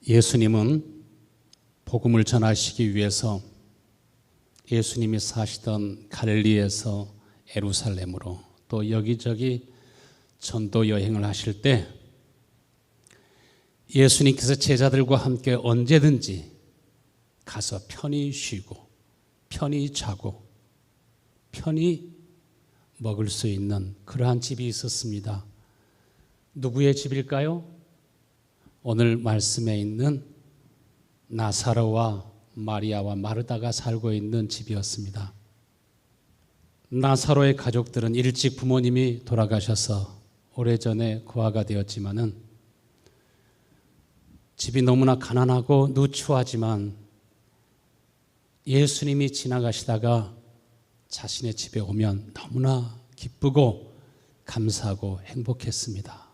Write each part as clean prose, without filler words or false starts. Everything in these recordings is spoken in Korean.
예수님은 복음을 전하시기 위해서 예수님이 사시던 갈릴리에서 예루살렘으로 또 여기저기 전도 여행을 하실 때 예수님께서 제자들과 함께 언제든지 가서 편히 쉬고 편히 자고 편히 먹을 수 있는 그러한 집이 있었습니다. 누구의 집일까요? 오늘 말씀에 있는 나사로와 마리아와 마르다가 살고 있는 집이었습니다. 나사로의 가족들은 일찍 부모님이 돌아가셔서 오래전에 고아가 되었지만은 집이 너무나 가난하고 누추하지만 예수님이 지나가시다가 자신의 집에 오면 너무나 기쁘고 감사하고 행복했습니다.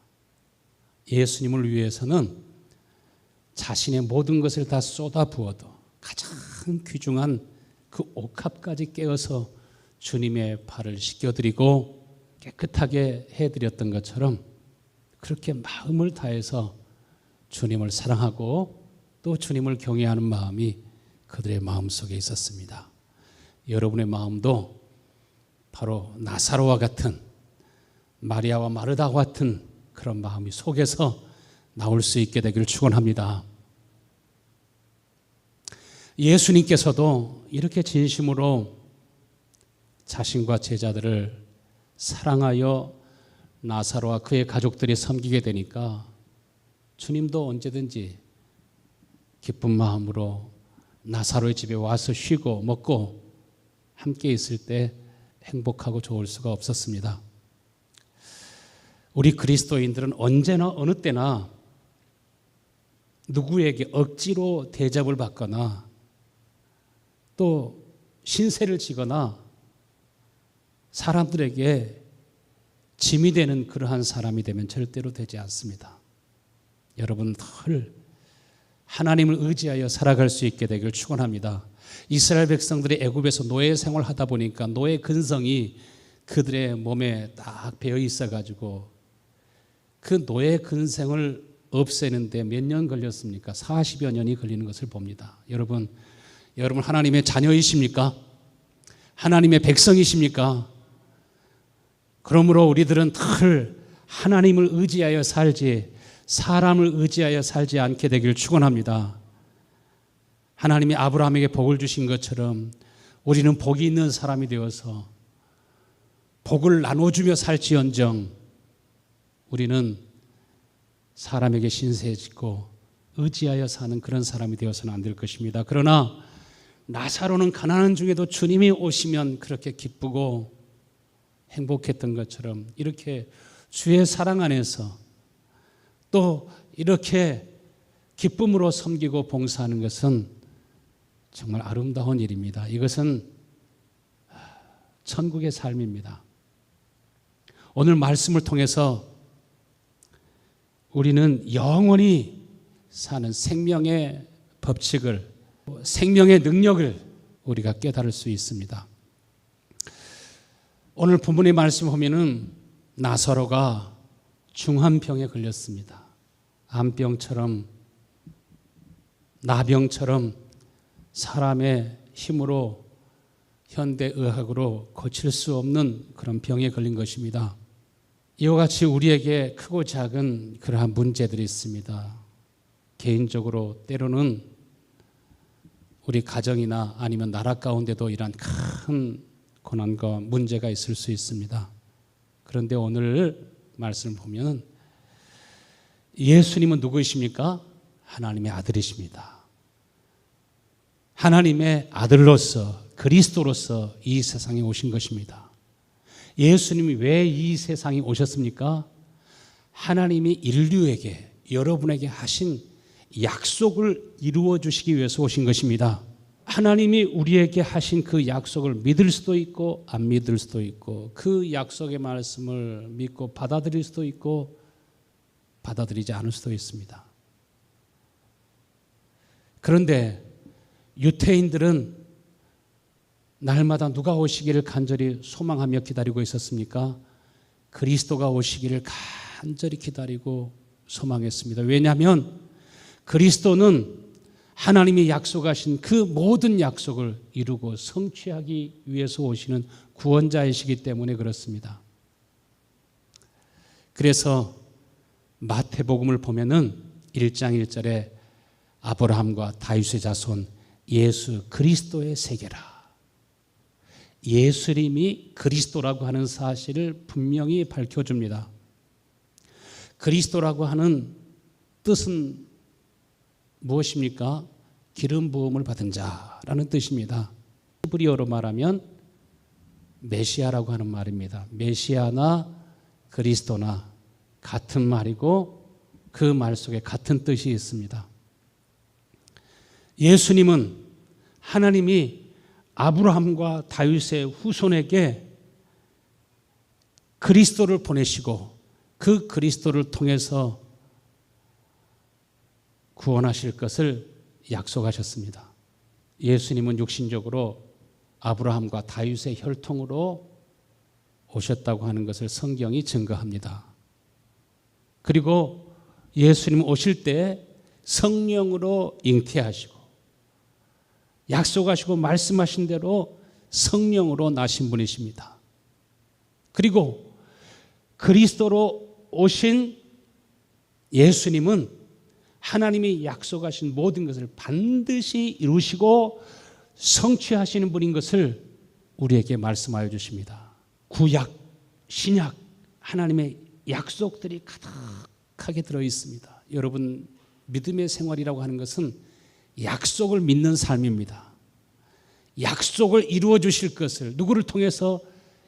예수님을 위해서는 자신의 모든 것을 다 쏟아부어도 가장 귀중한 그 옥합까지 깨어서 주님의 발을 씻겨드리고 깨끗하게 해드렸던 것처럼 그렇게 마음을 다해서 주님을 사랑하고 또 주님을 경외하는 마음이 그들의 마음속에 있었습니다. 여러분의 마음도 바로 나사로와 같은 마리아와 마르다와 같은 그런 마음이 속에서 나올 수 있게 되기를 축원합니다. 예수님께서도 이렇게 진심으로 자신과 제자들을 사랑하여 나사로와 그의 가족들이 섬기게 되니까 주님도 언제든지 기쁜 마음으로 나사로의 집에 와서 쉬고 먹고 함께 있을 때 행복하고 좋을 수가 없었습니다. 우리 그리스도인들은 언제나 어느 때나 누구에게 억지로 대접을 받거나 또 신세를 지거나 사람들에게 짐이 되는 그러한 사람이 되면 절대로 되지 않습니다. 여러분 늘 하나님을 의지하여 살아갈 수 있게 되기를 축원합니다. 이스라엘 백성들이 애굽에서 노예 생활하다 보니까 노예 근성이 그들의 몸에 딱 배어 있어가지고 그 노예 근성을 없애는데 몇 년 걸렸습니까? 40여 년이 걸리는 것을 봅니다. 여러분 하나님의 자녀이십니까? 하나님의 백성이십니까? 그러므로 우리들은 늘 하나님을 의지하여 살지 사람을 의지하여 살지 않게 되기를 축원합니다. 하나님이 아브라함에게 복을 주신 것처럼 우리는 복이 있는 사람이 되어서 복을 나눠주며 살지언정 우리는 사람에게 신세짓고 의지하여 사는 그런 사람이 되어서는 안 될 것입니다. 그러나 나사로는 가난한 중에도 주님이 오시면 그렇게 기쁘고 행복했던 것처럼 이렇게 주의 사랑 안에서 또 이렇게 기쁨으로 섬기고 봉사하는 것은 정말 아름다운 일입니다. 이것은 천국의 삶입니다. 오늘 말씀을 통해서 우리는 영원히 사는 생명의 법칙을, 생명의 능력을 우리가 깨달을 수 있습니다. 오늘 본문의 말씀 보면은 나사로가 중한병에 걸렸습니다. 암병처럼 나병처럼 사람의 힘으로 현대의학으로 고칠 수 없는 그런 병에 걸린 것입니다. 이와 같이 우리에게 크고 작은 그러한 문제들이 있습니다. 개인적으로 때로는 우리 가정이나 아니면 나라 가운데도 이러한 큰 고난과 문제가 있을 수 있습니다. 그런데 오늘 말씀을 보면 예수님은 누구이십니까? 하나님의 아들이십니다. 하나님의 아들로서 그리스도로서 이 세상에 오신 것입니다. 예수님이 왜 이 세상에 오셨습니까? 하나님이 인류에게 여러분에게 하신 약속을 이루어 주시기 위해서 오신 것입니다. 하나님이 우리에게 하신 그 약속을 믿을 수도 있고 안 믿을 수도 있고 그 약속의 말씀을 믿고 받아들일 수도 있고 받아들이지 않을 수도 있습니다. 그런데 유태인들은 날마다 누가 오시기를 간절히 소망하며 기다리고 있었습니까? 그리스도가 오시기를 간절히 기다리고 소망했습니다. 왜냐하면 그리스도는 하나님이 약속하신 그 모든 약속을 이루고 성취하기 위해서 오시는 구원자이시기 때문에 그렇습니다. 그래서 마태복음을 보면은 1장 1절에 아브라함과 다윗의 자손 예수 그리스도의 세계라. 예수님이 그리스도라고 하는 사실을 분명히 밝혀줍니다. 그리스도라고 하는 뜻은 무엇입니까? 기름 부음을 받은 자라는 뜻입니다. 히브리어로 말하면 메시아라고 하는 말입니다. 메시아나 그리스도나 같은 말이고 그 말 속에 같은 뜻이 있습니다. 예수님은 하나님이 아브라함과 다윗의 후손에게 그리스도를 보내시고 그 그리스도를 통해서 구원하실 것을 약속하셨습니다. 예수님은 육신적으로 아브라함과 다윗의 혈통으로 오셨다고 하는 것을 성경이 증거합니다. 그리고 예수님 오실 때 성령으로 잉태하시고 약속하시고 말씀하신 대로 성령으로 나신 분이십니다. 그리고 그리스도로 오신 예수님은 하나님이 약속하신 모든 것을 반드시 이루시고 성취하시는 분인 것을 우리에게 말씀하여 주십니다. 구약, 신약, 하나님의 약속들이 가득하게 들어 있습니다. 여러분, 믿음의 생활이라고 하는 것은 약속을 믿는 삶입니다. 약속을 이루어 주실 것을 누구를 통해서?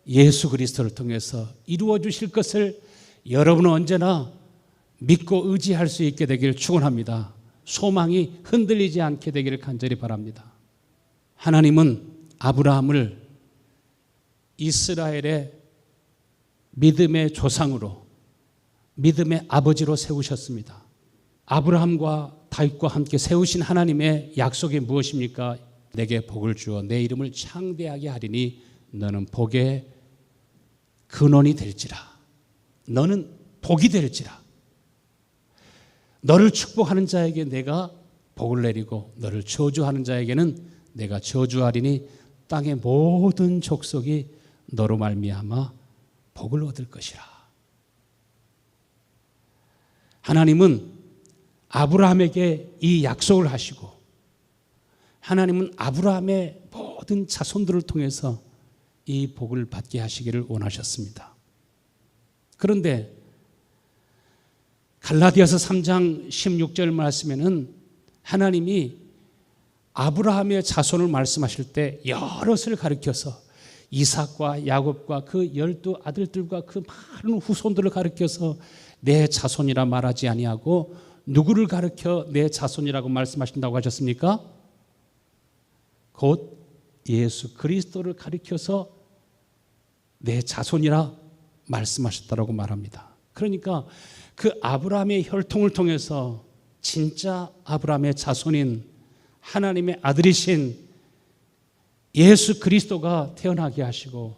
예수 그리스도를 통해서 이루어 주실 것을 여러분은 언제나 믿고 의지할 수 있게 되기를 축원합니다. 소망이 흔들리지 않게 되기를 간절히 바랍니다. 하나님은 아브라함을 이스라엘의 믿음의 조상으로, 믿음의 아버지로 세우셨습니다. 아브라함과 다윗과 함께 세우신 하나님의 약속이 무엇입니까? 내게 복을 주어 내 이름을 창대하게 하리니 너는 복의 근원이 될지라. 너는 복이 될지라. 너를 축복하는 자에게 내가 복을 내리고 너를 저주하는 자에게는 내가 저주하리니 땅의 모든 족속이 너로 말미암아 복을 얻을 것이라. 하나님은 아브라함에게 이 약속을 하시고 하나님은 아브라함의 모든 자손들을 통해서 이 복을 받게 하시기를 원하셨습니다. 그런데 갈라디아서 3장 16절 말씀에는 하나님이 아브라함의 자손을 말씀하실 때 여럿을 가리켜서 이삭과 야곱과 그 12 아들들과 그 많은 후손들을 가리켜서 내 자손이라 말하지 아니하고 누구를 가리켜 내 자손이라고 말씀하신다고 하셨습니까? 곧 예수 그리스도를 가리켜서 내 자손이라 말씀하셨다라고 말합니다. 그러니까 그 아브라함의 혈통을 통해서 진짜 아브라함의 자손인 하나님의 아들이신 예수 그리스도가 태어나게 하시고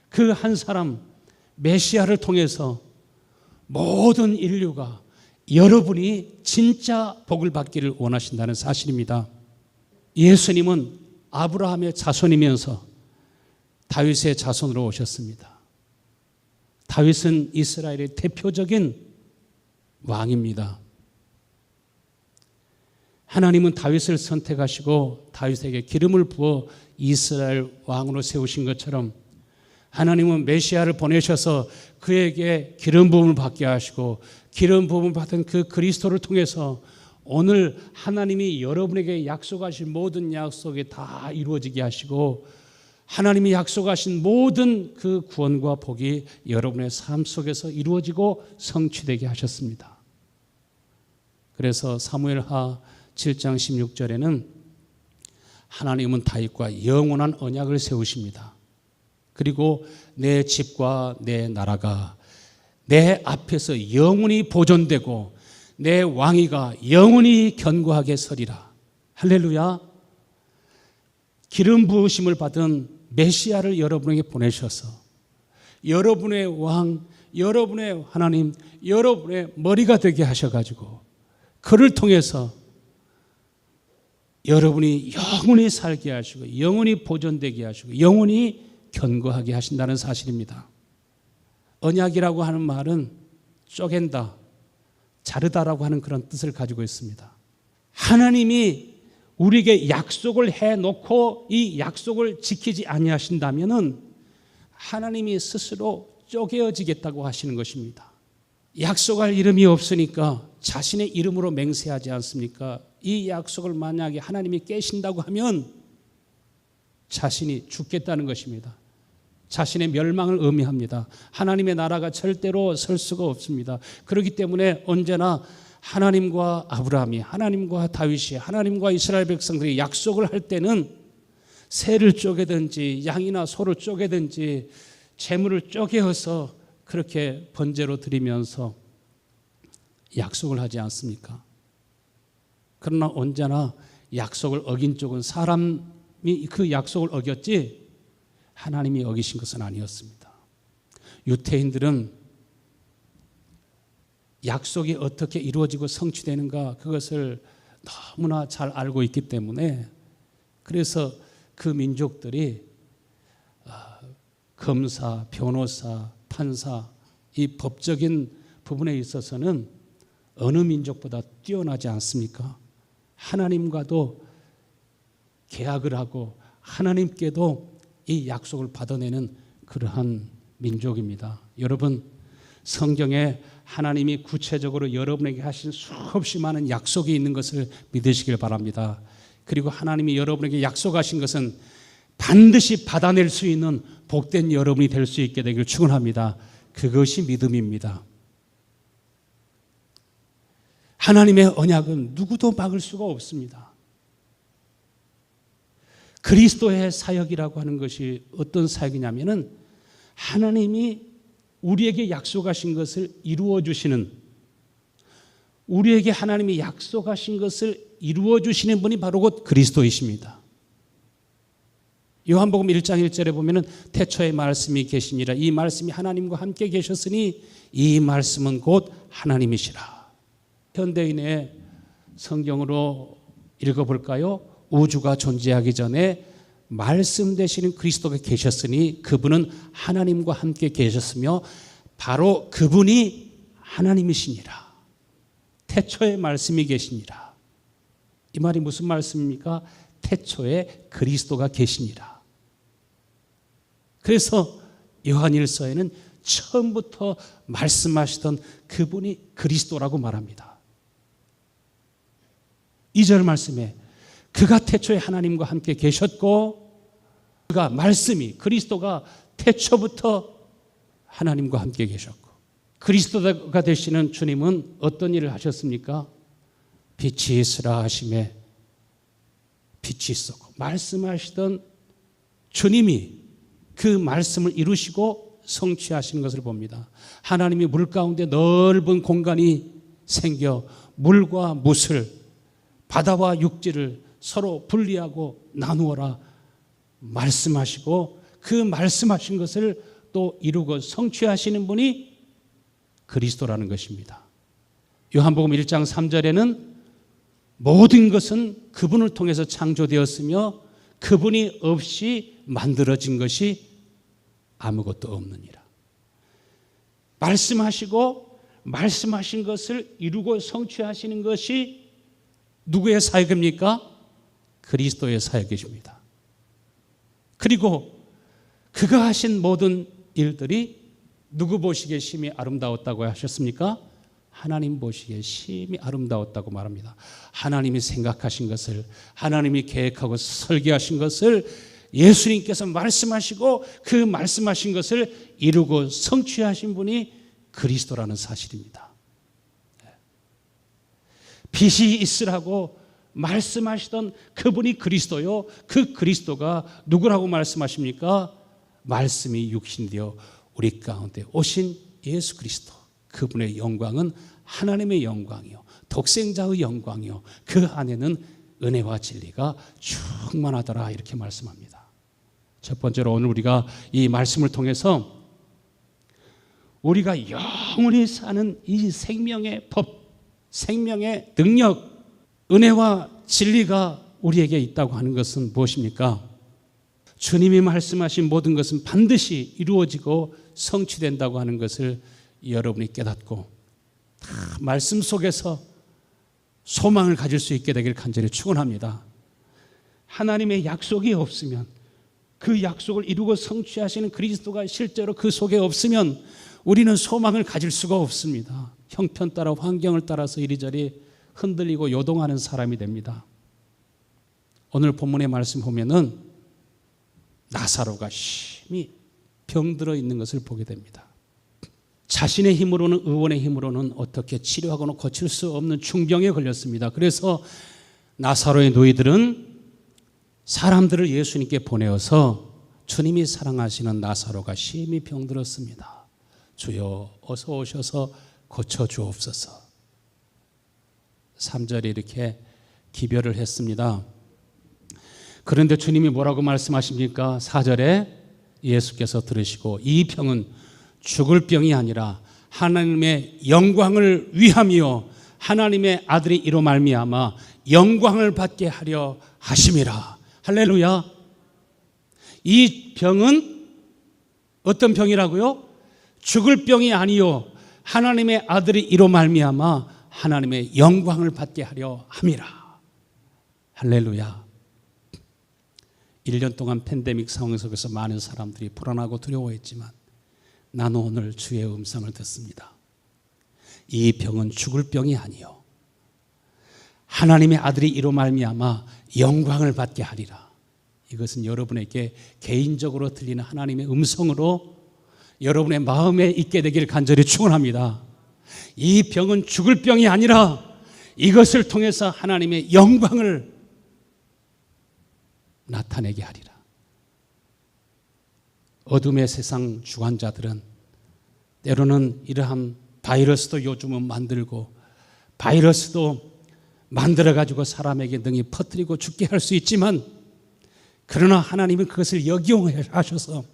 그 한 사람 메시아를 통해서 모든 인류가 여러분이 진짜 복을 받기를 원하신다는 사실입니다. 예수님은 아브라함의 자손이면서 다윗의 자손으로 오셨습니다. 다윗은 이스라엘의 대표적인 왕입니다. 하나님은 다윗을 선택하시고 다윗에게 기름을 부어 이스라엘 왕으로 세우신 것처럼 하나님은 메시아를 보내셔서 그에게 기름 부음을 받게 하시고 기름 부음을 받은 그 그리스도를 통해서 오늘 하나님이 여러분에게 약속하신 모든 약속이 다 이루어지게 하시고 하나님이 약속하신 모든 그 구원과 복이 여러분의 삶 속에서 이루어지고 성취되게 하셨습니다. 그래서 사무엘하 7장 16절에는 하나님은 다윗과 영원한 언약을 세우십니다. 그리고 내 집과 내 나라가 내 앞에서 영원히 보존되고 내 왕위가 영원히 견고하게 서리라. 할렐루야. 기름 부으심을 받은 메시아를 여러분에게 보내셔서 여러분의 왕, 여러분의 하나님, 여러분의 머리가 되게 하셔가지고 그를 통해서 여러분이 영원히 살게 하시고 영원히 보존되게 하시고 영원히 견고하게 하신다는 사실입니다. 언약이라고 하는 말은 쪼갠다, 자르다라고 하는 그런 뜻을 가지고 있습니다. 하나님이 우리에게 약속을 해놓고 이 약속을 지키지 아니하신다면은 하나님이 스스로 쪼개어지겠다고 하시는 것입니다. 약속할 이름이 없으니까 자신의 이름으로 맹세하지 않습니까? 이 약속을 만약에 하나님이 깨신다고 하면 자신이 죽겠다는 것입니다. 자신의 멸망을 의미합니다. 하나님의 나라가 절대로 설 수가 없습니다. 그렇기 때문에 언제나 하나님과 아브라함이, 하나님과 다윗이, 하나님과 이스라엘 백성들이 약속을 할 때는 새를 쪼개든지 양이나 소를 쪼개든지 재물을 쪼개어서 그렇게 번제로 드리면서 약속을 하지 않습니까? 그러나 언제나 약속을 어긴 쪽은 사람이 그 약속을 어겼지 하나님이 어기신 것은 아니었습니다. 유대인들은 약속이 어떻게 이루어지고 성취되는가 그것을 너무나 잘 알고 있기 때문에 그래서 그 민족들이 검사, 변호사, 판사 이 법적인 부분에 있어서는 어느 민족보다 뛰어나지 않습니까? 하나님과도 계약을 하고 하나님께도 이 약속을 받아내는 그러한 민족입니다. 여러분, 성경에 하나님이 구체적으로 여러분에게 하신 수없이 많은 약속이 있는 것을 믿으시길 바랍니다. 그리고 하나님이 여러분에게 약속하신 것은 반드시 받아낼 수 있는 복된 여러분이 될 수 있게 되길 축원합니다. 그것이 믿음입니다. 하나님의 언약은 누구도 막을 수가 없습니다. 그리스도의 사역이라고 하는 것이 어떤 사역이냐면은 하나님이 우리에게 약속하신 것을 이루어 주시는, 우리에게 하나님이 약속하신 것을 이루어 주시는 분이 바로 곧 그리스도이십니다. 요한복음 1장 1절에 보면은 태초에 말씀이 계시니라, 이 말씀이 하나님과 함께 계셨으니 이 말씀은 곧 하나님이시라. 현대인의 성경으로 읽어볼까요? 우주가 존재하기 전에 말씀 되시는 그리스도가 계셨으니 그분은 하나님과 함께 계셨으며 바로 그분이 하나님이시니라. 태초에 말씀이 계시니라. 이 말이 무슨 말씀입니까? 태초에 그리스도가 계시니라. 그래서 요한일서에는 처음부터 말씀하시던 그분이 그리스도라고 말합니다. 2절 말씀에 그가 태초에 하나님과 함께 계셨고 그가 말씀이 그리스도가 태초부터 하나님과 함께 계셨고 그리스도가 되시는 주님은 어떤 일을 하셨습니까? 빛이 있으라 하심에 빛이 있었고 말씀하시던 주님이 그 말씀을 이루시고 성취하시는 것을 봅니다. 하나님이 물 가운데 넓은 공간이 생겨 물과 무술, 바다와 육지를 서로 분리하고 나누어라 말씀하시고 그 말씀하신 것을 또 이루고 성취하시는 분이 그리스도라는 것입니다. 요한복음 1장 3절에는 모든 것은 그분을 통해서 창조되었으며 그분이 없이 만들어진 것이 아무것도 없느니라. 말씀하시고 말씀하신 것을 이루고 성취하시는 것이 누구의 사역입니까? 그리스도의 사역이십니다. 그리고 그가 하신 모든 일들이 누구 보시기에 심히 아름다웠다고 하셨습니까? 하나님 보시기에 심히 아름다웠다고 말합니다. 하나님이 생각하신 것을, 하나님이 계획하고 설계하신 것을 예수님께서 말씀하시고 그 말씀하신 것을 이루고 성취하신 분이 그리스도라는 사실입니다. 빛이 있으라고 말씀하시던 그분이 그리스도요. 그 그리스도가 누구라고 말씀하십니까? 말씀이 육신되어 우리 가운데 오신 예수 그리스도. 그분의 영광은 하나님의 영광이요 독생자의 영광이요 그 안에는 은혜와 진리가 충만하더라 이렇게 말씀합니다. 첫 번째로 오늘 우리가 이 말씀을 통해서 우리가 영원히 사는 이 생명의 법, 생명의 능력, 은혜와 진리가 우리에게 있다고 하는 것은 무엇입니까? 주님이 말씀하신 모든 것은 반드시 이루어지고 성취된다고 하는 것을 여러분이 깨닫고 다 말씀 속에서 소망을 가질 수 있게 되길 간절히 축원합니다. 하나님의 약속이 없으면, 그 약속을 이루고 성취하시는 그리스도가 실제로 그 속에 없으면 우리는 소망을 가질 수가 없습니다. 형편 따라 환경을 따라서 이리저리 흔들리고 요동하는 사람이 됩니다. 오늘 본문의 말씀 보면은 나사로가 심히 병들어 있는 것을 보게 됩니다. 자신의 힘으로는, 의원의 힘으로는 어떻게 치료하거나 고칠 수 없는 중병에 걸렸습니다. 그래서 나사로의 노이들은 사람들을 예수님께 보내어서 주님이 사랑하시는 나사로가 심히 병들었습니다. 주여 어서 오셔서 고쳐주옵소서. 3절에 이렇게 기별을 했습니다. 그런데 주님이 뭐라고 말씀하십니까? 4절에 예수께서 들으시고 이 병은 죽을 병이 아니라 하나님의 영광을 위함이요 하나님의 아들이 이로 말미암아 영광을 받게 하려 하심이라. 할렐루야. 이 병은 어떤 병이라고요? 죽을 병이 아니요 하나님의 아들이 이로 말미암아 하나님의 영광을 받게 하려 함이라. 할렐루야. 1년 동안 팬데믹 상황 속에서 많은 사람들이 불안하고 두려워했지만 나는 오늘 주의 음성을 듣습니다. 이 병은 죽을 병이 아니요 하나님의 아들이 이로 말미암아 영광을 받게 하리라. 이것은 여러분에게 개인적으로 들리는 하나님의 음성으로 여러분의 마음에 있게 되기를 간절히 축원합니다. 이 병은 죽을 병이 아니라 이것을 통해서 하나님의 영광을 나타내게 하리라. 어둠의 세상 주관자들은 때로는 이러한 바이러스도 요즘은 만들고 바이러스도 만들어가지고 사람에게 능히 퍼뜨리고 죽게 할 수 있지만 그러나 하나님은 그것을 역이용하셔서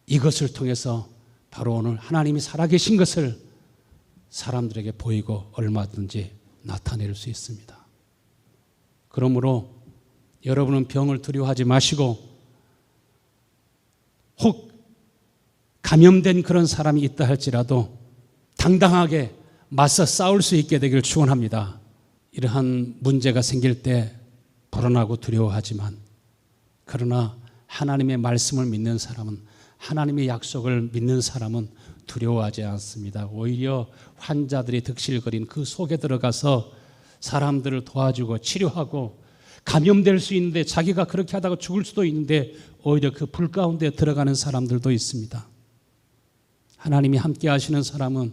이것을 통해서 바로 오늘 하나님이 살아계신 것을 사람들에게 보이고 얼마든지 나타낼 수 있습니다. 그러므로 여러분은 병을 두려워하지 마시고 혹 감염된 그런 사람이 있다 할지라도 당당하게 맞서 싸울 수 있게 되기를 축원합니다. 이러한 문제가 생길 때 불안하고 두려워하지만 그러나 하나님의 말씀을 믿는 사람은, 하나님의 약속을 믿는 사람은 두려워하지 않습니다. 오히려 환자들이 득실거린 그 속에 들어가서 사람들을 도와주고 치료하고 감염될 수 있는데 자기가 그렇게 하다가 죽을 수도 있는데 오히려 그 불 가운데 들어가는 사람들도 있습니다. 하나님이 함께 하시는 사람은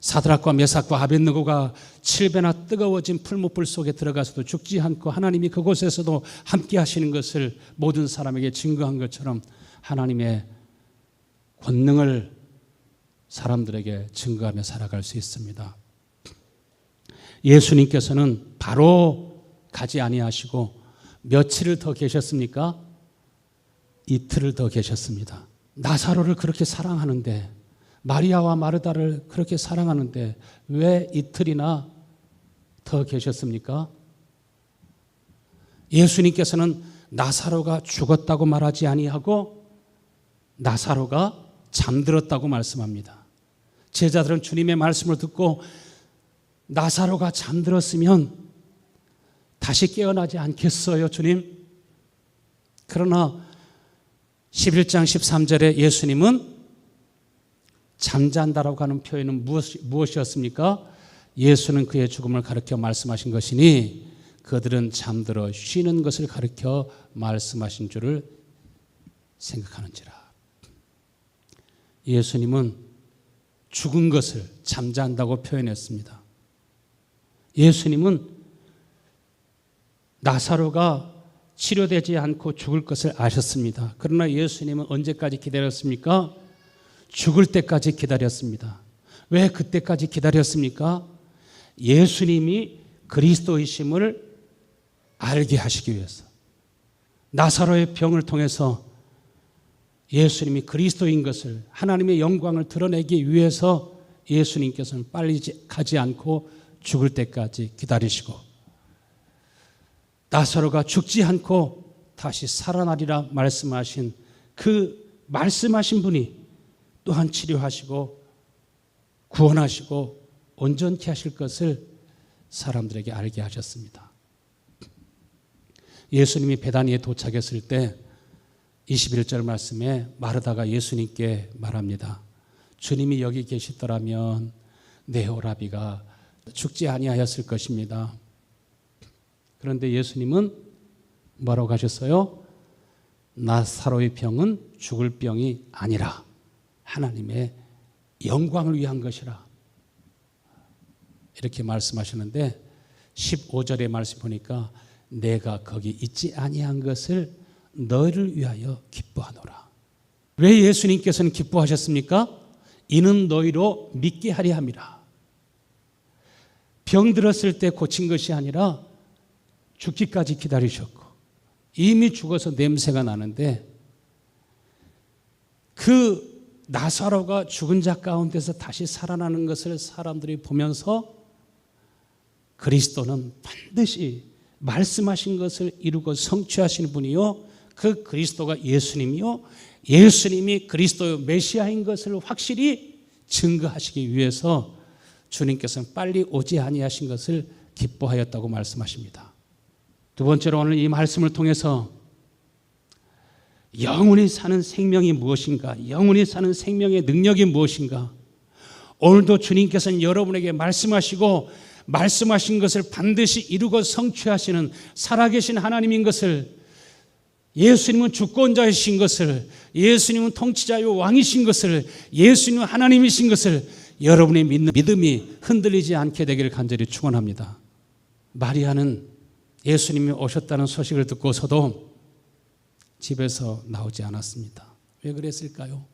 사드락과 메삭과 아벳느고가 7배나 뜨거워진 풀무불 속에 들어가서도 죽지 않고 하나님이 그곳에서도 함께 하시는 것을 모든 사람에게 증거한 것처럼 하나님의 권능을 사람들에게 증거하며 살아갈 수 있습니다. 예수님께서는 바로 가지 아니하시고 며칠을 더 계셨습니까? 이틀을 더 계셨습니다. 나사로를 그렇게 사랑하는데, 마리아와 마르다를 그렇게 사랑하는데 왜 이틀이나 더 계셨습니까? 예수님께서는 나사로가 죽었다고 말하지 아니하고 나사로가 잠들었다고 말씀합니다. 제자들은 주님의 말씀을 듣고 나사로가 잠들었으면 다시 깨어나지 않겠어요, 주님? 그러나 11장 13절에 예수님은 잠잔다라고 하는 표현은 무엇이었습니까? 예수는 그의 죽음을 가르쳐 말씀하신 것이니 그들은 잠들어 쉬는 것을 가르쳐 말씀하신 줄을 생각하는지라. 예수님은 죽은 것을 잠잔다고 표현했습니다. 예수님은 나사로가 치료되지 않고 죽을 것을 아셨습니다. 그러나 예수님은 언제까지 기다렸습니까? 죽을 때까지 기다렸습니다. 왜 그때까지 기다렸습니까? 예수님이 그리스도이심을 알게 하시기 위해서. 나사로의 병을 통해서 예수님이 그리스도인 것을, 하나님의 영광을 드러내기 위해서 예수님께서는 빨리 가지 않고 죽을 때까지 기다리시고 나사로가 죽지 않고 다시 살아나리라 말씀하신 그 말씀하신 분이 또한 치료하시고 구원하시고 온전케 하실 것을 사람들에게 알게 하셨습니다. 예수님이 베다니에 도착했을 때 21절 말씀에 마르다가 예수님께 말합니다. 주님이 여기 계시더라면 내 오라비가 죽지 아니하였을 것입니다. 그런데 예수님은 뭐라고 하셨어요? 나사로의 병은 죽을 병이 아니라 하나님의 영광을 위한 것이라 이렇게 말씀하시는데 15절의 말씀 보니까 내가 거기 있지 아니한 것을 너희를 위하여 기뻐하노라. 왜 예수님께서는 기뻐하셨습니까? 이는 너희로 믿게 하려 함이라. 병 들었을 때 고친 것이 아니라 죽기까지 기다리셨고 이미 죽어서 냄새가 나는데 그 나사로가 죽은 자 가운데서 다시 살아나는 것을 사람들이 보면서 그리스도는 반드시 말씀하신 것을 이루고 성취하시는 분이요 그 그리스도가 예수님이요 예수님이 그리스도의 메시아인 것을 확실히 증거하시기 위해서 주님께서는 빨리 오지 아니하신 것을 기뻐하였다고 말씀하십니다. 두 번째로 오늘 이 말씀을 통해서 영원히 사는 생명이 무엇인가, 영원히 사는 생명의 능력이 무엇인가, 오늘도 주님께서는 여러분에게 말씀하시고 말씀하신 것을 반드시 이루고 성취하시는 살아계신 하나님인 것을, 예수님은 주권자이신 것을, 예수님은 통치자요 왕이신 것을, 예수님은 하나님이신 것을 여러분의 믿는 믿음이 흔들리지 않게 되기를 간절히 축원합니다. 마리아는 예수님이 오셨다는 소식을 듣고서도 집에서 나오지 않았습니다. 왜 그랬을까요?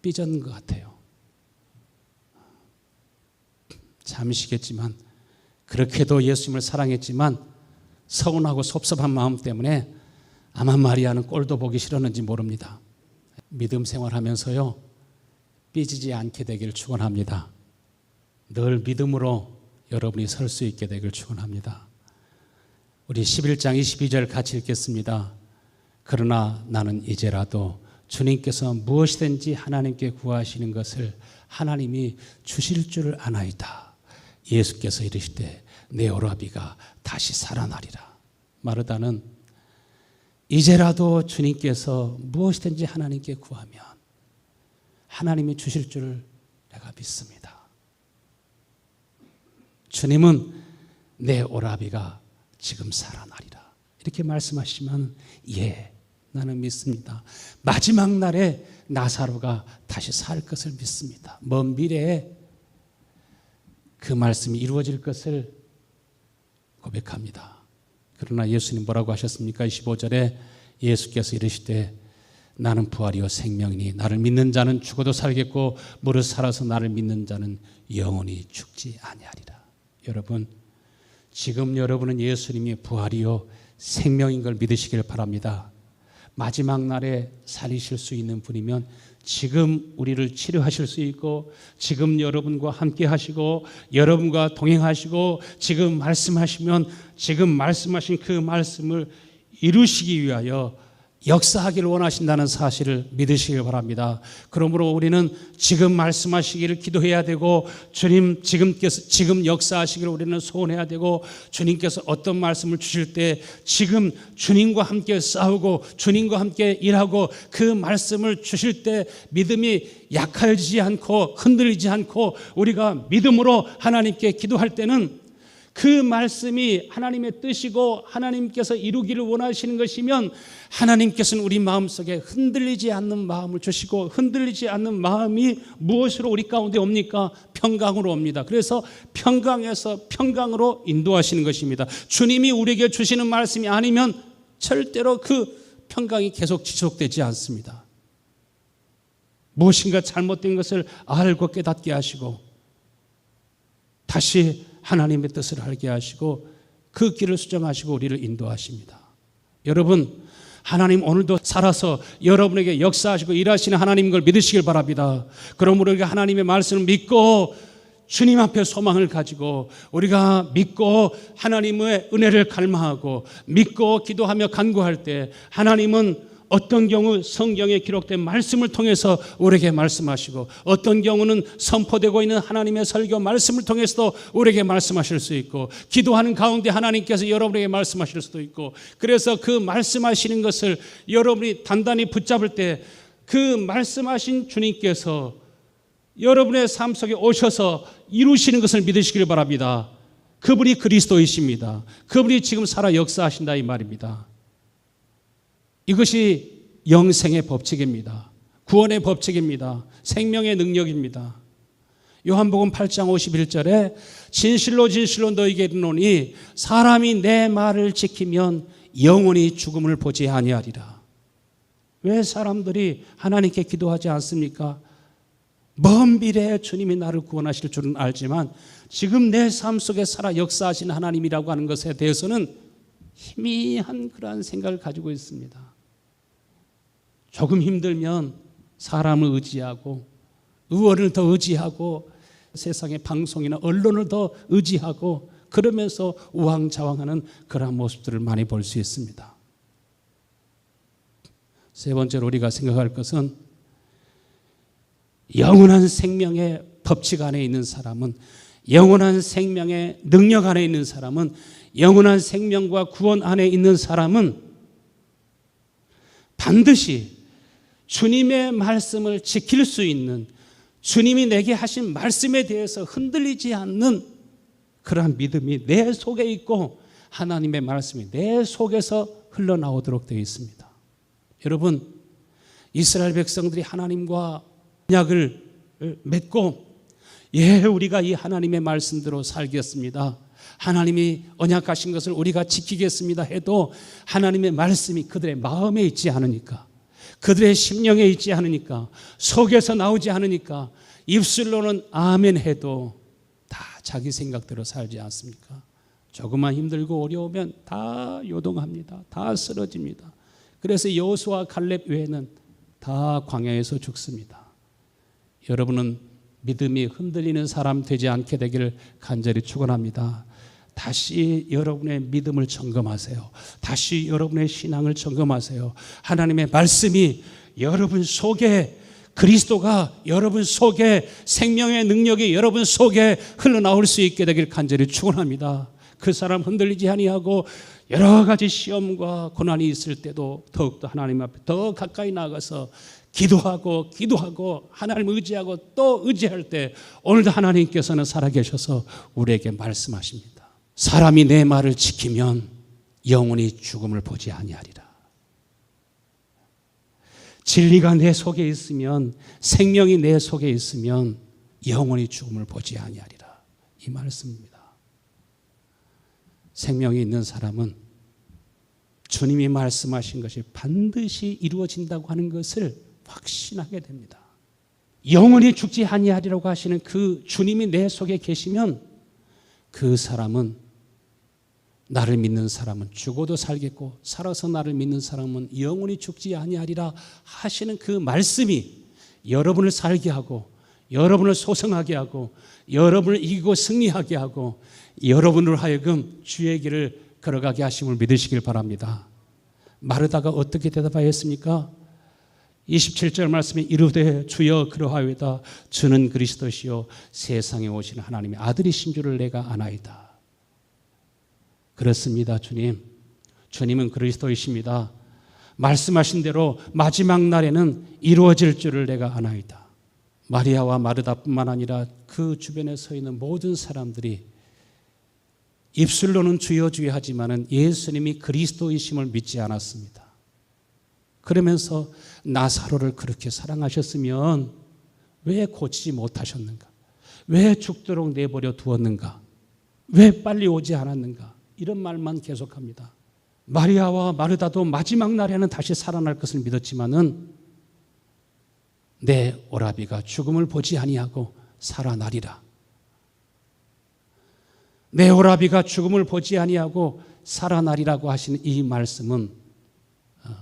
삐졌는 것 같아요. 잠시겠지만 그렇게도 예수님을 사랑했지만 서운하고 섭섭한 마음 때문에 아마 마리아는 꼴도 보기 싫었는지 모릅니다. 믿음 생활하면서요 삐지지 않게 되기를 축원합니다. 늘 믿음으로 여러분이 설 수 있게 되기를 축원합니다. 우리 11장 22절 같이 읽겠습니다. 그러나 나는 이제라도 주님께서 무엇이든지 하나님께 구하시는 것을 하나님이 주실 줄 아나이다. 예수께서 이르시되 내 오라비가 다시 살아나리라. 마르다는 이제라도 주님께서 무엇이든지 하나님께 구하면 하나님이 주실 줄 내가 믿습니다. 주님은 내 오라비가 지금 살아나리라. 이렇게 말씀하시면 예, 나는 믿습니다. 마지막 날에 나사로가 다시 살 것을 믿습니다. 먼 미래에 그 말씀이 이루어질 것을 고백합니다. 그러나 예수님 뭐라고 하셨습니까? 25절에 예수께서 이르시되 나는 부활이요 생명이니 나를 믿는 자는 죽어도 살겠고 무릇 살아서 나를 믿는 자는 영원히 죽지 아니하리라. 여러분, 지금 여러분은 예수님이 부활이요 생명인 걸 믿으시길 바랍니다. 마지막 날에 살리실 수 있는 분이면 지금 우리를 치료하실 수 있고 지금 여러분과 함께 하시고 여러분과 동행하시고 지금 말씀하시면 지금 말씀하신 그 말씀을 이루시기 위하여 역사하기를 원하신다는 사실을 믿으시길 바랍니다. 그러므로 우리는 지금 말씀하시기를 기도해야 되고 주님 지금 역사하시기를 우리는 소원해야 되고 주님께서 어떤 말씀을 주실 때 지금 주님과 함께 싸우고 주님과 함께 일하고 그 말씀을 주실 때 믿음이 약해지지 않고 흔들리지 않고 우리가 믿음으로 하나님께 기도할 때는 그 말씀이 하나님의 뜻이고 하나님께서 이루기를 원하시는 것이면 하나님께서는 우리 마음속에 흔들리지 않는 마음을 주시고 흔들리지 않는 마음이 무엇으로 우리 가운데 옵니까? 평강으로 옵니다. 그래서 평강에서 평강으로 인도하시는 것입니다. 주님이 우리에게 주시는 말씀이 아니면 절대로 그 평강이 계속 지속되지 않습니다. 무엇인가 잘못된 것을 알고 깨닫게 하시고 다시 하나님의 뜻을 알게 하시고 그 길을 수정하시고 우리를 인도하십니다. 여러분, 하나님 오늘도 살아서 여러분에게 역사하시고 일하시는 하나님인 걸 믿으시길 바랍니다. 그러므로 우리가 하나님의 말씀을 믿고 주님 앞에 소망을 가지고 우리가 믿고 하나님의 은혜를 갈망하고 믿고 기도하며 간구할 때 하나님은 어떤 경우 성경에 기록된 말씀을 통해서 우리에게 말씀하시고 어떤 경우는 선포되고 있는 하나님의 설교 말씀을 통해서도 우리에게 말씀하실 수 있고 기도하는 가운데 하나님께서 여러분에게 말씀하실 수도 있고 그래서 그 말씀하시는 것을 여러분이 단단히 붙잡을 때 그 말씀하신 주님께서 여러분의 삶 속에 오셔서 이루시는 것을 믿으시길 바랍니다. 그분이 그리스도이십니다. 그분이 지금 살아 역사하신다 이 말입니다. 이것이 영생의 법칙입니다. 구원의 법칙입니다. 생명의 능력입니다. 요한복음 8장 51절에 진실로 진실로 너희에게 이르노니 사람이 내 말을 지키면 영원히 죽음을 보지 아니하리라. 왜 사람들이 하나님께 기도하지 않습니까? 먼 미래에 주님이 나를 구원하실 줄은 알지만 지금 내 삶 속에 살아 역사하신 하나님이라고 하는 것에 대해서는 희미한 그러한 생각을 가지고 있습니다. 조금 힘들면 사람을 의지하고 의원을 더 의지하고 세상의 방송이나 언론을 더 의지하고 그러면서 우왕좌왕하는 그러한 모습들을 많이 볼 수 있습니다. 세 번째로 우리가 생각할 것은 영원한 생명의 법칙 안에 있는 사람은 영원한 생명의 능력 안에 있는 사람은 영원한 생명과 구원 안에 있는 사람은 반드시 주님의 말씀을 지킬 수 있는 주님이 내게 하신 말씀에 대해서 흔들리지 않는 그러한 믿음이 내 속에 있고 하나님의 말씀이 내 속에서 흘러나오도록 되어 있습니다. 여러분 이스라엘 백성들이 하나님과 언약을 맺고 우리가 이 하나님의 말씀대로 살겠습니다. 하나님이 언약하신 것을 우리가 지키겠습니다 해도 하나님의 말씀이 그들의 마음에 있지 않으니까 그들의 심령에 있지 않으니까 속에서 나오지 않으니까 입술로는 아멘 해도 다 자기 생각대로 살지 않습니까? 조금만 힘들고 어려우면 다 요동합니다. 다 쓰러집니다. 그래서 여호수아 갈렙 외에는 다 광야에서 죽습니다. 여러분은 믿음이 흔들리는 사람 되지 않게 되기를 간절히 축원합니다. 다시 여러분의 믿음을 점검하세요. 다시 여러분의 신앙을 점검하세요. 하나님의 말씀이 여러분 속에 그리스도가 여러분 속에 생명의 능력이 여러분 속에 흘러나올 수 있게 되길 간절히 축원합니다. 그 사람 흔들리지 아니하고 여러 가지 시험과 고난이 있을 때도 더욱더 하나님 앞에 더 가까이 나가서 기도하고 하나님을 의지하고 또 의지할 때 오늘도 하나님께서는 살아계셔서 우리에게 말씀하십니다. 사람이 내 말을 지키면 영원히 죽음을 보지 아니하리라. 진리가 내 속에 있으면 생명이 내 속에 있으면 영원히 죽음을 보지 아니하리라. 이 말씀입니다. 생명이 있는 사람은 주님이 말씀하신 것이 반드시 이루어진다고 하는 것을 확신하게 됩니다. 영원히 죽지 아니하리라고 하시는 그 주님이 내 속에 계시면 그 사람은 나를 믿는 사람은 죽어도 살겠고 살아서 나를 믿는 사람은 영원히 죽지 아니하리라 하시는 그 말씀이 여러분을 살게 하고 여러분을 소성하게 하고 여러분을 이기고 승리하게 하고 여러분으로 하여금 주의 길을 걸어가게 하심을 믿으시길 바랍니다. 마르다가 어떻게 대답하였습니까? 27절 말씀에 이르되 주여 그러하오이다. 주는 그리스도시요 세상에 오신 하나님의 아들이신 줄을 내가 아나이다. 그렇습니다. 주님은 그리스도이십니다. 말씀하신 대로 마지막 날에는 이루어질 줄을 내가 아나이다. 마리아와 마르다뿐만 아니라 그 주변에 서 있는 모든 사람들이 입술로는 주여 주여 하지만은 예수님이 그리스도이심을 믿지 않았습니다. 그러면서 나사로를 그렇게 사랑하셨으면 왜 고치지 못하셨는가? 왜 죽도록 내버려 두었는가? 왜 빨리 오지 않았는가? 이런 말만 계속합니다. 마리아와 마르다도 마지막 날에는 다시 살아날 것을 믿었지만은 내 오라비가 죽음을 보지 아니하고 살아나리라. 내 오라비가 죽음을 보지 아니하고 살아나리라고 하시는 이 말씀은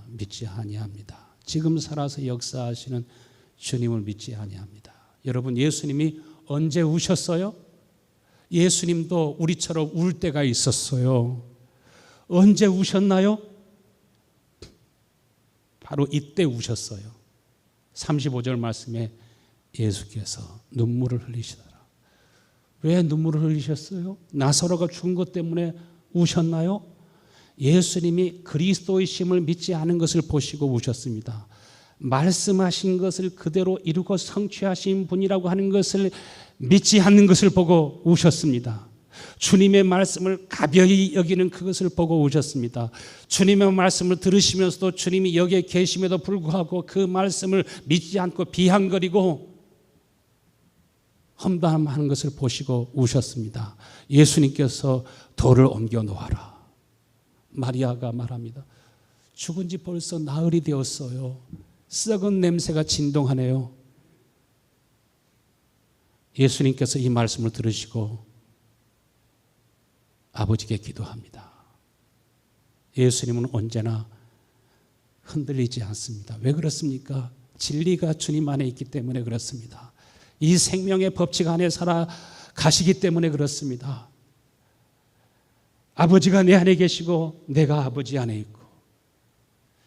믿지 아니합니다. 지금 살아서 역사하시는 주님을 믿지 아니합니다. 여러분 예수님이 언제 우셨어요? 예수님도 우리처럼 울 때가 있었어요. 언제 우셨나요? 바로 이때 우셨어요. 35절 말씀에 예수께서 눈물을 흘리시더라. 왜 눈물을 흘리셨어요? 나사로가 죽은 것 때문에 우셨나요? 예수님이 그리스도이심을 믿지 않은 것을 보시고 우셨습니다. 말씀하신 것을 그대로 이루고 성취하신 분이라고 하는 것을 믿지 않는 것을 보고 우셨습니다. 주님의 말씀을 가벼이 여기는 그것을 보고 우셨습니다. 주님의 말씀을 들으시면서도 주님이 여기에 계심에도 불구하고 그 말씀을 믿지 않고 비방거리고 험담하는 것을 보시고 우셨습니다. 예수님께서 돌을 옮겨 놓아라. 마리아가 말합니다. 죽은 지 벌써 나흘이 되었어요. 썩은 냄새가 진동하네요. 예수님께서 이 말씀을 들으시고 아버지께 기도합니다. 예수님은 언제나 흔들리지 않습니다. 왜 그렇습니까? 진리가 주님 안에 있기 때문에 그렇습니다. 이 생명의 법칙 안에 살아가시기 때문에 그렇습니다. 아버지가 내 안에 계시고 내가 아버지 안에 있고,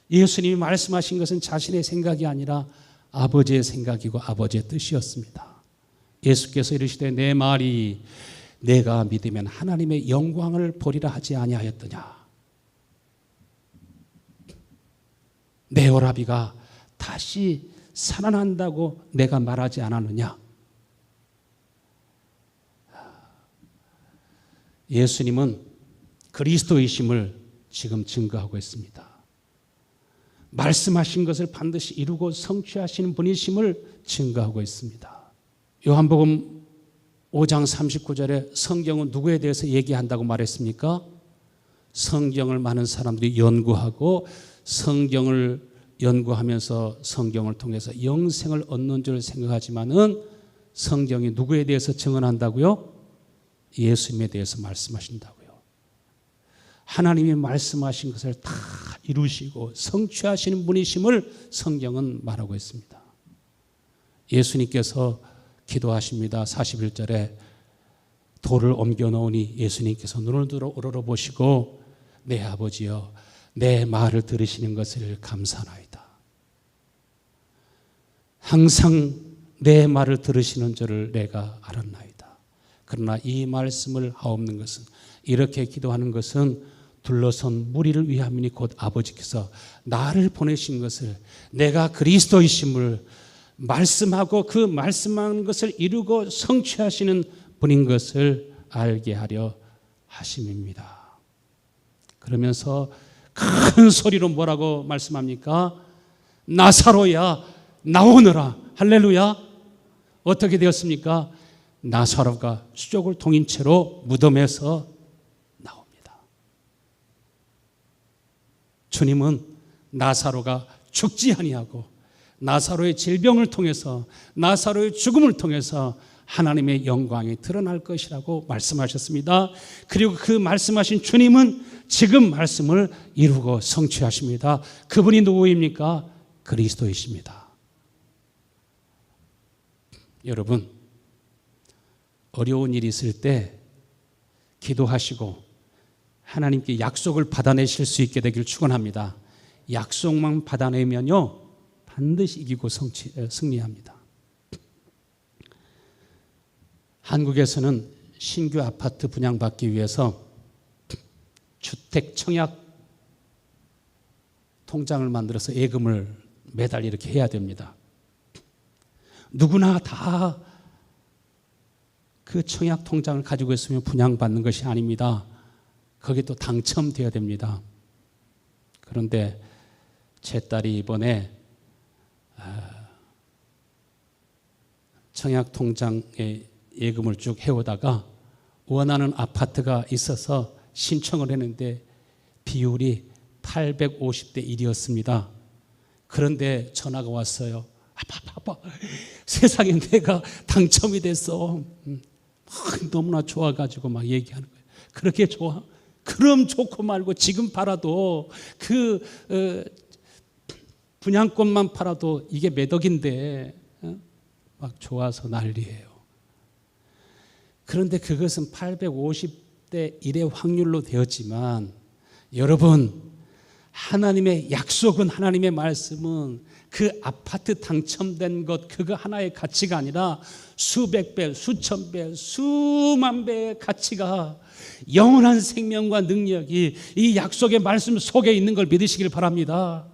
예수님이 말씀하신 것은 자신의 생각이 아니라 아버지의 생각이고 아버지의 뜻이었습니다. 예수께서 이르시되 내 말이 내가 믿으면 하나님의 영광을 보리라 하지 아니하였더냐. 내 오라비가 다시 살아난다고 내가 말하지 않았느냐. 예수님은 그리스도이심을 지금 증거하고 있습니다. 말씀하신 것을 반드시 이루고 성취하시는 분이심을 증거하고 있습니다. 요한복음 5장 39절에 성경은 누구에 대해서 얘기한다고 말했습니까? 성경을 많은 사람들이 연구하고 성경을 연구하면서 성경을 통해서 영생을 얻는 줄 생각하지만은 성경이 누구에 대해서 증언한다고요? 예수님에 대해서 말씀하신다고요. 하나님이 말씀하신 것을 다 이루시고 성취하시는 분이심을 성경은 말하고 있습니다. 예수님께서 기도하십니다. 41절에 돌을 옮겨 놓으니 예수님께서 눈을 들어 우러러보시고 내 아버지여 내 말을 들으시는 것을 감사하나이다. 항상 내 말을 들으시는 줄을 내가 알았나이다. 그러나 이 말씀을 하옵는 것은, 이렇게 기도하는 것은 둘러선 무리를 위함이니 곧 아버지께서 나를 보내신 것을, 내가 그리스도이심을 말씀하고 그 말씀한 것을 이루고 성취하시는 분인 것을 알게 하려 하심입니다. 그러면서 큰 소리로 뭐라고 말씀합니까? 나사로야 나오너라. 할렐루야. 어떻게 되었습니까? 나사로가 수족을 통인 채로 무덤에서 나옵니다. 주님은 나사로가 죽지 아니하고 나사로의 질병을 통해서, 나사로의 죽음을 통해서 하나님의 영광이 드러날 것이라고 말씀하셨습니다. 그리고 그 말씀하신 주님은 지금 말씀을 이루고 성취하십니다. 그분이 누구입니까? 그리스도이십니다. 여러분, 어려운 일이 있을 때 기도하시고 하나님께 약속을 받아내실 수 있게 되길 축원합니다. 약속만 받아내면요 반드시 이기고 승리합니다. 한국에서는 신규 아파트 분양받기 위해서 주택 청약 통장을 만들어서 예금을 매달 이렇게 해야 됩니다. 누구나 다 그 청약 통장을 가지고 있으면 분양받는 것이 아닙니다. 거기에 또 당첨되어야 됩니다. 그런데 제 딸이 이번에 청약 통장에 예금을 쭉 해오다가 원하는 아파트가 있어서 신청을 했는데 비율이 850대 1이었습니다. 그런데 전화가 왔어요. 아빠, 세상에 내가 당첨이 됐어. 너무나 좋아가지고 막 얘기하는 거예요. 그렇게 좋아? 그럼 좋고 말고 지금 팔아도 그 분양권만 팔아도 이게 몇 억인데 막 좋아서 난리예요. 그런데 그것은 850대 1의 확률로 되었지만 여러분, 하나님의 약속은, 하나님의 말씀은 그 아파트 당첨된 것 그거 하나의 가치가 아니라 수백 배, 수천 배, 수만 배의 가치가, 영원한 생명과 능력이 이 약속의 말씀 속에 있는 걸 믿으시길 바랍니다.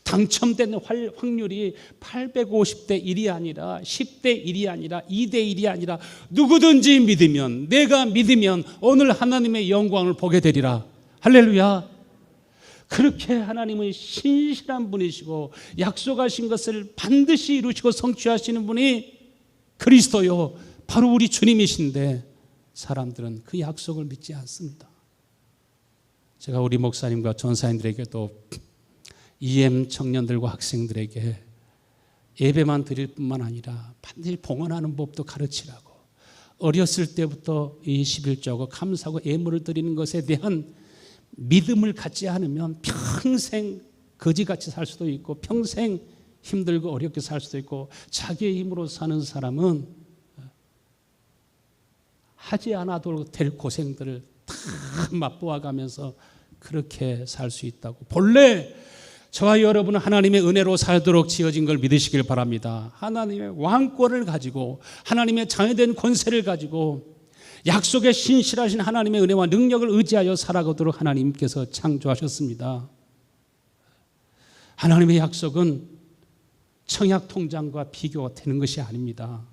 당첨된 확률이 850대 1이 아니라 10대 1이 아니라 2대 1이 아니라 누구든지 믿으면, 내가 믿으면 오늘 하나님의 영광을 보게 되리라. 할렐루야. 그렇게 하나님은 신실한 분이시고 약속하신 것을 반드시 이루시고 성취하시는 분이 그리스도요, 바로 우리 주님이신데 사람들은 그 약속을 믿지 않습니다. 제가 우리 목사님과 전사님들에게도 EM 청년들과 학생들에게 예배만 드릴 뿐만 아니라 반드시 봉헌하는 법도 가르치라고, 어렸을 때부터 이 11조하고 감사하고 예물을 드리는 것에 대한 믿음을 갖지 않으면 평생 거지같이 살 수도 있고 평생 힘들고 어렵게 살 수도 있고, 자기의 힘으로 사는 사람은 하지 않아도 될 고생들을 다 맛보아가면서 그렇게 살 수 있다고. 본래 저와 여러분은 하나님의 은혜로 살도록 지어진 걸 믿으시길 바랍니다. 하나님의 왕권을 가지고 하나님의 자녀된 권세를 가지고 약속에 신실하신 하나님의 은혜와 능력을 의지하여 살아가도록 하나님께서 창조하셨습니다. 하나님의 약속은 청약 통장과 비교가 되는 것이 아닙니다.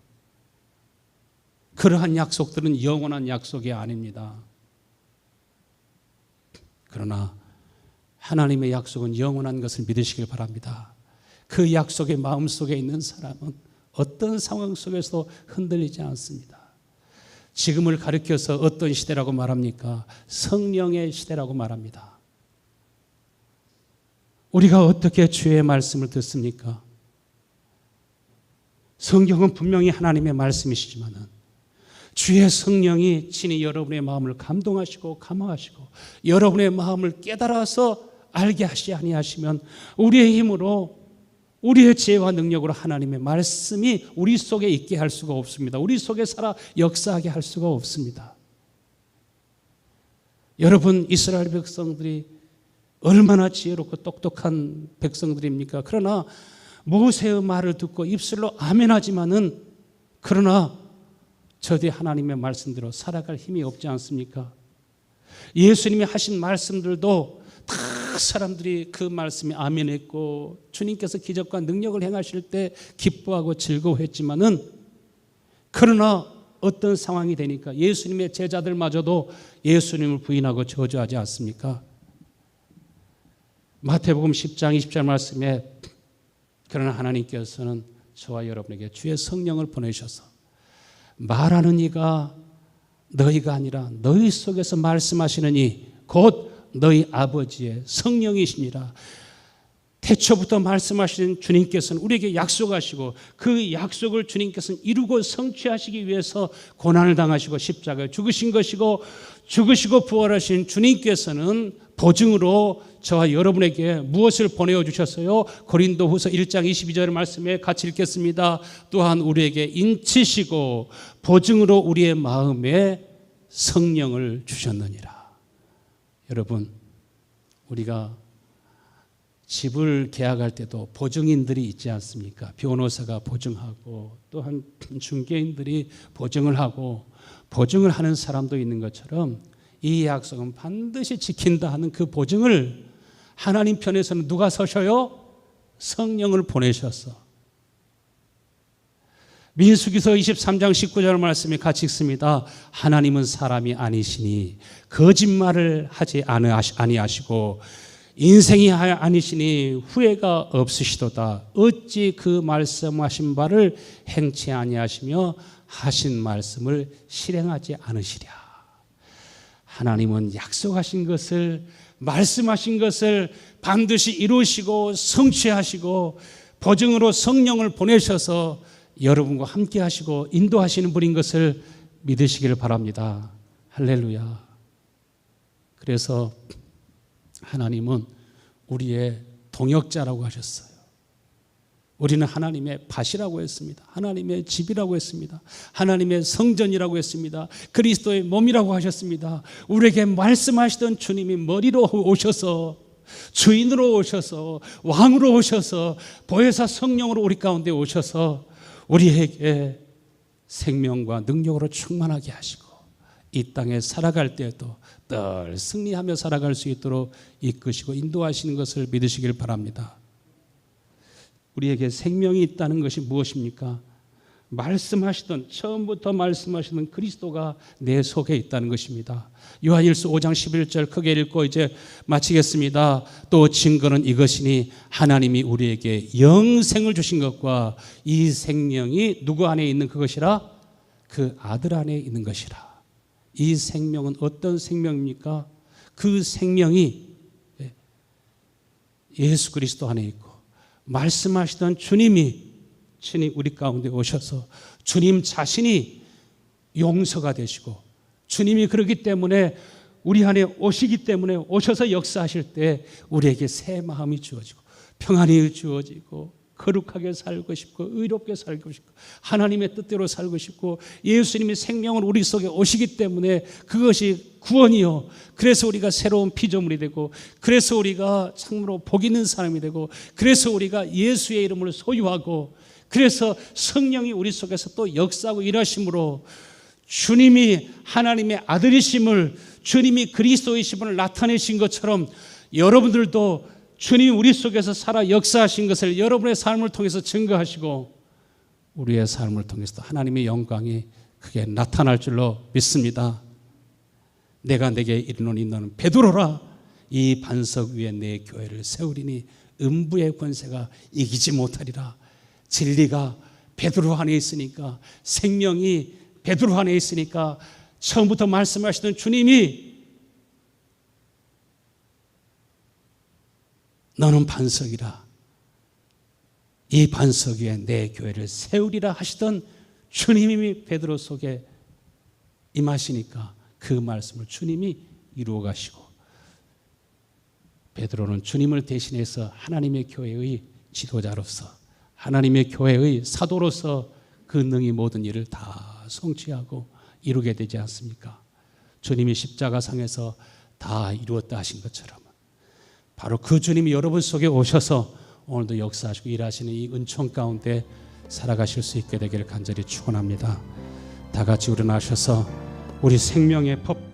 그러한 약속들은 영원한 약속이 아닙니다. 그러나 하나님의 약속은 영원한 것을 믿으시길 바랍니다. 그 약속의 마음속에 있는 사람은 어떤 상황 속에서도 흔들리지 않습니다. 지금을 가리켜서 어떤 시대라고 말합니까? 성령의 시대라고 말합니다. 우리가 어떻게 주의 말씀을 듣습니까? 성경은 분명히 하나님의 말씀이시지만은 주의 성령이 친히 여러분의 마음을 감동하시고 감화하시고 여러분의 마음을 깨달아서 알게 하시 아니하시면 우리의 힘으로, 우리의 지혜와 능력으로 하나님의 말씀이 우리 속에 있게 할 수가 없습니다. 우리 속에 살아 역사하게 할 수가 없습니다. 여러분, 이스라엘 백성들이 얼마나 지혜롭고 똑똑한 백성들입니까? 그러나 모세의 말을 듣고 입술로 아멘하지만은, 그러나 저들이 하나님의 말씀대로 살아갈 힘이 없지 않습니까? 예수님이 하신 말씀들도 다 사람들이 그 말씀에 아멘했고 주님께서 기적과 능력을 행하실 때 기뻐하고 즐거워했지만은, 그러나 어떤 상황이 되니까 예수님의 제자들마저도 예수님을 부인하고 저주하지 않습니까? 마태복음 10장 20절 말씀에, 그러나 하나님께서는 저와 여러분에게 주의 성령을 보내셔서 말하는 이가 너희가 아니라 너희 속에서 말씀하시는 이 곧 너희 아버지의 성령이시니라. 태초부터 말씀하시는 주님께서는 우리에게 약속하시고 그 약속을 주님께서는 이루고 성취하시기 위해서 고난을 당하시고 십자가에 죽으신 것이고, 죽으시고 부활하신 주님께서는 보증으로 저와 여러분에게 무엇을 보내어 주셨어요? 고린도후서 1장 22절 말씀에 같이 읽겠습니다. 또한 우리에게 인치시고 보증으로 우리의 마음에 성령을 주셨느니라. 여러분, 우리가 집을 계약할 때도 보증인들이 있지 않습니까? 변호사가 보증하고 또한 중개인들이 보증을 하고, 보증을 하는 사람도 있는 것처럼 이 약속은 반드시 지킨다 하는 그 보증을 하나님 편에서는 누가 서셔요? 성령을 보내셔서. 민수기서 23장 19절 말씀에 같이 읽습니다. 하나님은 사람이 아니시니 거짓말을 하지 아니하시고 인생이 아니시니 후회가 없으시도다. 어찌 그 말씀하신 바를 행치 아니하시며 하신 말씀을 실행하지 않으시랴. 하나님은 약속하신 것을, 말씀하신 것을 반드시 이루시고 성취하시고 보증으로 성령을 보내셔서 여러분과 함께 하시고 인도하시는 분인 것을 믿으시기를 바랍니다. 할렐루야. 그래서 하나님은 우리의 동역자라고 하셨어요. 우리는 하나님의 밭이라고 했습니다. 하나님의 집이라고 했습니다. 하나님의 성전이라고 했습니다. 그리스도의 몸이라고 하셨습니다. 우리에게 말씀하시던 주님이 머리로 오셔서, 주인으로 오셔서, 왕으로 오셔서, 보혜사 성령으로 우리 가운데 오셔서 우리에게 생명과 능력으로 충만하게 하시고 이 땅에 살아갈 때에도 늘 승리하며 살아갈 수 있도록 이끄시고 인도하시는 것을 믿으시길 바랍니다. 우리에게 생명이 있다는 것이 무엇입니까? 말씀하시던, 처음부터 말씀하시던 그리스도가 내 속에 있다는 것입니다. 요한일서 5장 11절 크게 읽고 이제 마치겠습니다. 또 증거는 이것이니 하나님이 우리에게 영생을 주신 것과 이 생명이 누구 안에 있는 그것이라? 그 아들 안에 있는 것이라. 이 생명은 어떤 생명입니까? 그 생명이 예수 그리스도 안에 있고 말씀하시던 주님이 친히 우리 가운데 오셔서 주님 자신이 용서가 되시고 주님이 그렇기 때문에 우리 안에 오시기 때문에 오셔서 역사하실 때 우리에게 새 마음이 주어지고 평안이 주어지고 거룩하게 살고 싶고 의롭게 살고 싶고 하나님의 뜻대로 살고 싶고 예수님의 생명은 우리 속에 오시기 때문에 그것이 구원이요, 그래서 우리가 새로운 피조물이 되고 그래서 우리가 참으로 복 있는 사람이 되고 그래서 우리가 예수의 이름을 소유하고 그래서 성령이 우리 속에서 또 역사하고 일하심으로 주님이 하나님의 아들이심을, 주님이 그리스도이심을 나타내신 것처럼 여러분들도 주님이 우리 속에서 살아 역사하신 것을 여러분의 삶을 통해서 증거하시고 우리의 삶을 통해서 하나님의 영광이 크게 나타날 줄로 믿습니다. 내가 내게 이르노니 너는 베드로라, 이 반석 위에 내 교회를 세우리니 음부의 권세가 이기지 못하리라. 진리가 베드로 안에 있으니까, 생명이 베드로 안에 있으니까 처음부터 말씀하시던 주님이 너는 반석이라, 이 반석 위에 내 교회를 세우리라 하시던 주님이 베드로 속에 임하시니까 그 말씀을 주님이 이루어 가시고 베드로는 주님을 대신해서 하나님의 교회의 지도자로서, 하나님의 교회의 사도로서 그 능히 모든 일을 다 성취하고 이루게 되지 않습니까? 주님이 십자가상에서 다 이루었다 하신 것처럼 바로 그 주님이 여러분 속에 오셔서 오늘도 역사하시고 일하시는 이 은총 가운데 살아가실 수 있게 되기를 간절히 축원합니다. 다 같이 일어나셔서 우리 생명의 법